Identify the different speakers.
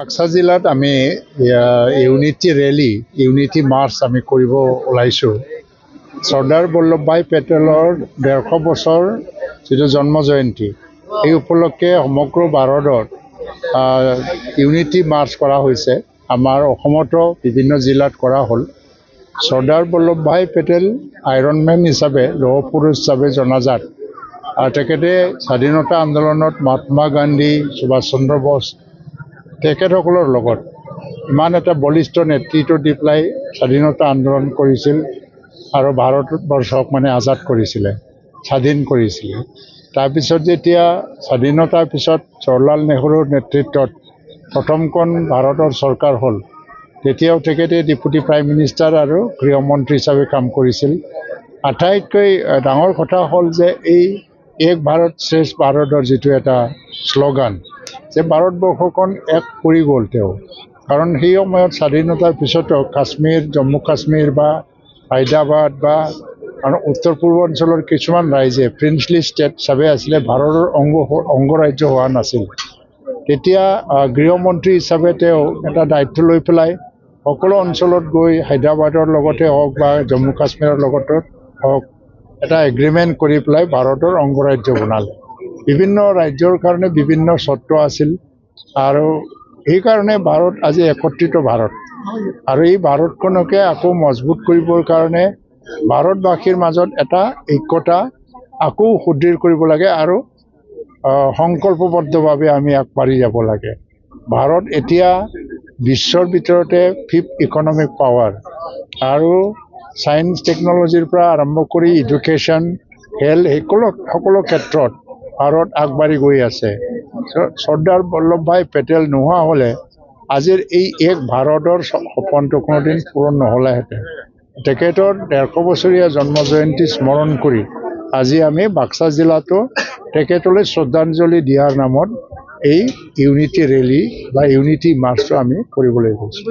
Speaker 1: বাক্সা জিলাত আমি unity rally unity March আমি কৰিব ওলাইছোঁ। চৰ্দাৰ বল্লভভাই পেটেলৰ 150 বছৰ যিটো জন্ম জয়ন্তী, এই উপলক্ষে সমগ্ৰ ভাৰতত ইউনিটি মাৰ্চ কৰা হৈছে। আমাৰ অসমতো বিভিন্ন জিলাত কৰা হ'ল। চৰ্দাৰ বল্লভভাই পেটেল আইৰনমেন হিচাপে, লৌহ পুৰুষ হিচাপে জনাজাত। তেখেতে স্বাধীনতা আন্দোলনত মহাত্মা গান্ধী, সুভাষ চন্দ্ৰ বোস তেখেতসকলৰ লগত ইমান এটা বলিষ্ঠ নেতৃত্ব দি পেলাই স্বাধীনতা আন্দোলন কৰিছিল আৰু ভাৰতবৰ্ষক আজাদ কৰিছিলে, স্বাধীন কৰিছিলে। তাৰপিছত যেতিয়া স্বাধীনতাৰ পিছত জৱাহৰলাল নেহৰুৰ নেতৃত্বত প্ৰথমখন ভাৰতৰ চৰকাৰ হ'ল, তেতিয়াও তেখেতে ডেপুটি প্ৰাইম মিনিষ্টাৰ আৰু গৃহমন্ত্ৰী হিচাপে কাম কৰিছিল। আটাইতকৈ ডাঙৰ কথা হ'ল যে এই এক ভাৰত শ্ৰেষ্ঠ ভাৰতৰ যিটো এটা শ্লোগান, যে ভাৰতবৰ্ষখন এক কৰি গ'ল তেওঁ। কাৰণ সেই সময়ত স্বাধীনতাৰ পিছতো কাশ্মীৰ, জম্মু কাশ্মীৰ বা হায়দৰাবাদ বা উত্তৰ পূৰ্বাঞ্চলৰ কিছুমান ৰাজ্যে প্ৰিন্সলি ষ্টেট হিচাপে আছিলে, ভাৰতৰ অংগৰাজ্য হোৱা নাছিল। তেতিয়া গৃহমন্ত্ৰী হিচাপে তেওঁ এটা দায়িত্ব লৈ পেলাই সকলো অঞ্চলত গৈ হায়দৰাবাদৰ লগতে হওক বা জম্মু কাশ্মীৰৰ লগতে হওক এটা এগ্ৰিমেণ্ট কৰি পেলাই ভাৰতৰ অংগৰাজ্য বনালে। বিভিন্ন ৰাজ্যৰ কাৰণে বিভিন্ন চৰ্ত আছিল আৰু সেইকাৰণে ভাৰত আজি একত্ৰিত ভাৰত। আৰু এই ভাৰতখনকে আকৌ মজবুত কৰিবৰ কাৰণে ভাৰতবাসীৰ মাজত এটা ঐক্যতা আকৌ সুদৃঢ় কৰিব লাগে আৰু সংকল্পবদ্ধভাৱে আমি আগবাঢ়ি যাব লাগে। ভাৰত এতিয়া বিশ্বৰ ভিতৰতে 5th ইকনমিক পাৱাৰ আৰু ছায়েন্স টেকন'লজিৰ পৰা আৰম্ভ কৰি এডুকেশ্যন, হেল্থ সকলো ক্ষেত্ৰত ভাৰত আগবাঢ়ি গৈ আছে। চৰ্দাৰ বল্লভভাই পেটেল নোহোৱা হ'লে আজিৰ এই এক ভাৰতৰ সপোনটো কোনোদিন পূৰণ নহ'লেহেঁতেন। তেখেতৰ 150 বছৰীয়া জন্ম জয়ন্তী স্মৰণ কৰি আজি আমি বাক্সা জিলাতো তেখেতলৈ শ্ৰদ্ধাঞ্জলি দিয়াৰ নামত এই ইউনিটি ৰেলী বা ইউনিটি মাৰ্চটো আমি কৰিবলৈ গৈছোঁ।